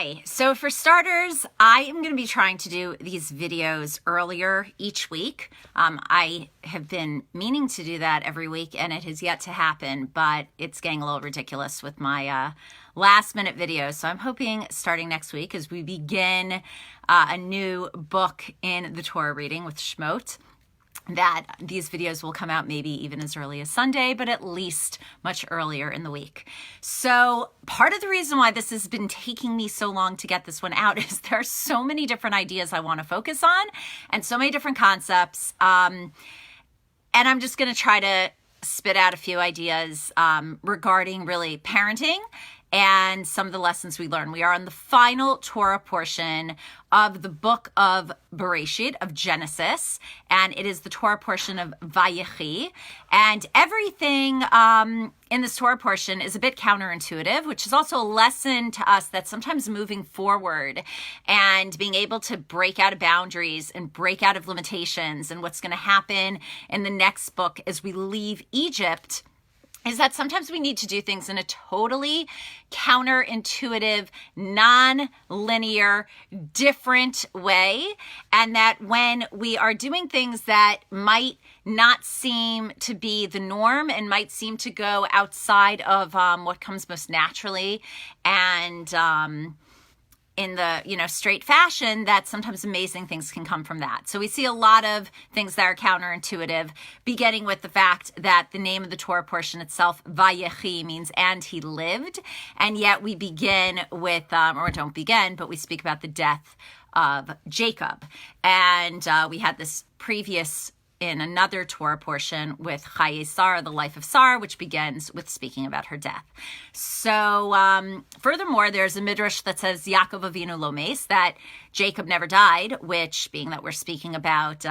Hi. So for starters, I am going to be trying to do these videos earlier each week. I have been meaning to do that every week and it has yet to happen, but it's getting a little ridiculous with my last minute videos. So I'm hoping starting next week as we begin a new book in the Torah reading with Shemot, that these videos will come out maybe even as early as Sunday, but at least much earlier in the week. So part of the reason why this has been taking me so long to get this one out is there are so many different ideas I want to focus on and so many different concepts. And I'm just going to try to spit out a few ideas regarding really parenting and some of the lessons we learn. We are on the final Torah portion of the book of Bereishit, of Genesis, and it is the Torah portion of Vayechi. And everything in this Torah portion is a bit counterintuitive, which is also a lesson to us that sometimes moving forward and being able to break out of boundaries and break out of limitations and what's going to happen in the next book as we leave Egypt is that sometimes we need to do things in a totally counterintuitive, non-linear, different way. And that when we are doing things that might not seem to be the norm and might seem to go outside of what comes most naturally and in the, straight fashion, that sometimes amazing things can come from that. So we see a lot of things that are counterintuitive, beginning with the fact that the name of the Torah portion itself, Vayechi, means and he lived. And yet we begin with, or don't begin, but we speak about the death of Jacob. And we had this previous in another Torah portion with Chaye Sarah, the life of Sarah, which begins with speaking about her death. So furthermore, there's a midrash that says Yaakov Avinu lo meis, that Jacob never died, which being that we're speaking about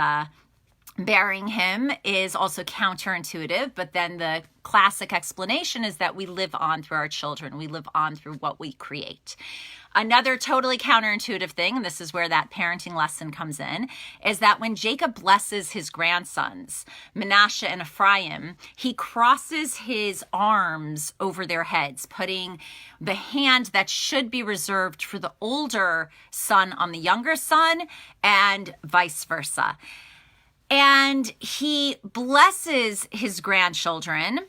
burying him is also counterintuitive. But then the classic explanation is that we live on through our children. We live on through what we create. Another totally counterintuitive thing, and this is where that parenting lesson comes in, is that when Jacob blesses his grandsons, Manasseh and Ephraim, he crosses his arms over their heads, putting the hand that should be reserved for the older son on the younger son, and vice versa. And he blesses his grandchildren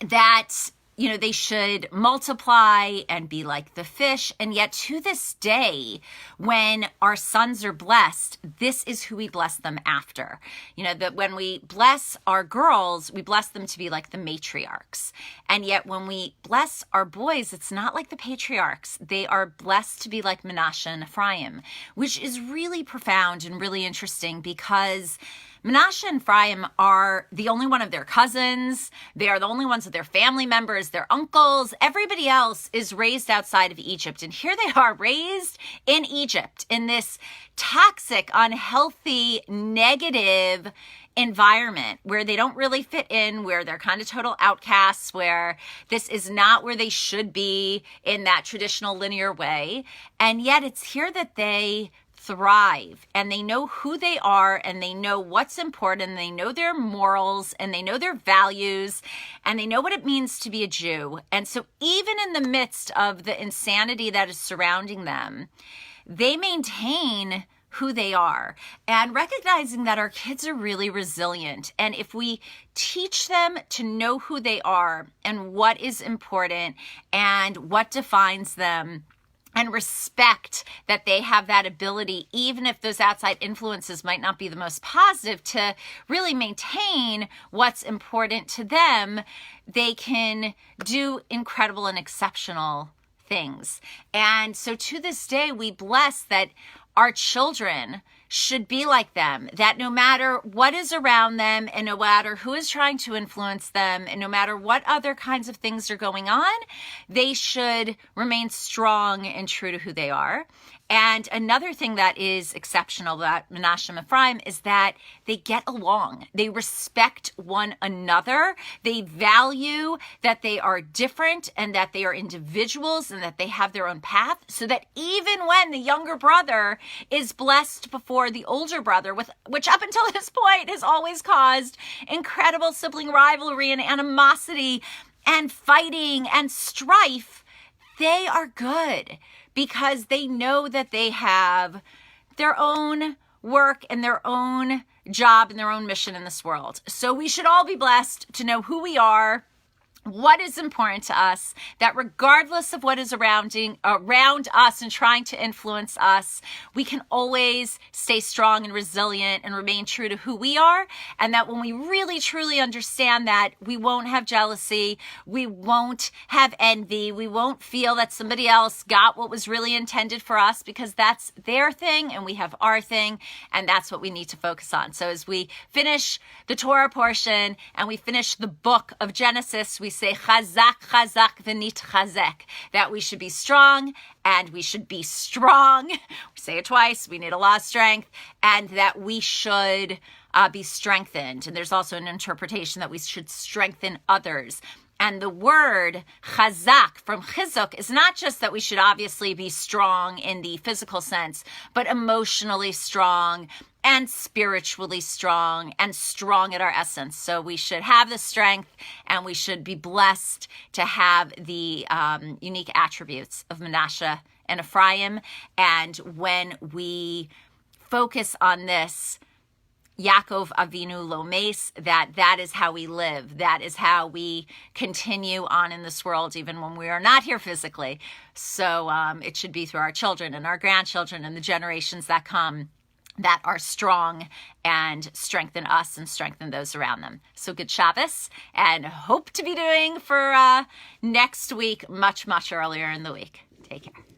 that they should multiply and be like the fish. And yet to this day, when our sons are blessed, this is who we bless them after. That when we bless our girls, we bless them to be like the matriarchs. And yet when we bless our boys, it's not like the patriarchs. They are blessed to be like Manasseh and Ephraim, which is really profound and really interesting because Manasseh and Ephraim are the only one of their cousins. They are the only ones of their family members, their uncles. Everybody else is raised outside of Egypt. And here they are raised in Egypt in this toxic, unhealthy, negative environment where they don't really fit in, where they're kind of total outcasts, where this is not where they should be in that traditional linear way. And yet it's here that they thrive and they know who they are and they know what's important. They know their morals and they know their values and they know what it means to be a Jew. And so even in the midst of the insanity that is surrounding them, they maintain who they are and recognizing that our kids are really resilient. And if we teach them to know who they are and what is important and what defines them, and respect that they have that ability, even if those outside influences might not be the most positive, to really maintain what's important to them, they can do incredible and exceptional things. And so to this day, we bless that our children should be like them, that no matter what is around them and no matter who is trying to influence them and no matter what other kinds of things are going on, they should remain strong and true to who they are. And another thing that is exceptional about Manasseh and Ephraim is that they get along. They respect one another. They value that they are different and that they are individuals and that they have their own path, so that even when the younger brother is blessed before the older brother, which up until this point has always caused incredible sibling rivalry and animosity and fighting and strife, they are good because they know that they have their own work and their own job and their own mission in this world. So we should all be blessed to know who we are, what is important to us, that regardless of what is around us and trying to influence us, we can always stay strong and resilient and remain true to who we are. And that when we really, truly understand that, we won't have jealousy, we won't have envy, we won't feel that somebody else got what was really intended for us, because that's their thing and we have our thing, and that's what we need to focus on. So as we finish the Torah portion and we finish the book of Genesis, we say chazak, chazak, v'nitchazek, that we should be strong and we should be strong. We say it twice, we need a lot of strength, and that we should be strengthened. And there's also an interpretation that we should strengthen others. And the word chazak from chizuk is not just that we should obviously be strong in the physical sense, but emotionally strong and spiritually strong and strong at our essence. So we should have the strength and we should be blessed to have the unique attributes of Menashe and Ephraim. And when we focus on this, Yaakov Avinu Lomes, that is how we live. That is how we continue on in this world, even when we are not here physically. So it should be through our children and our grandchildren and the generations that come, that are strong and strengthen us and strengthen those around them. So good Shabbos, and hope to be doing for next week much, much earlier in the week. Take care.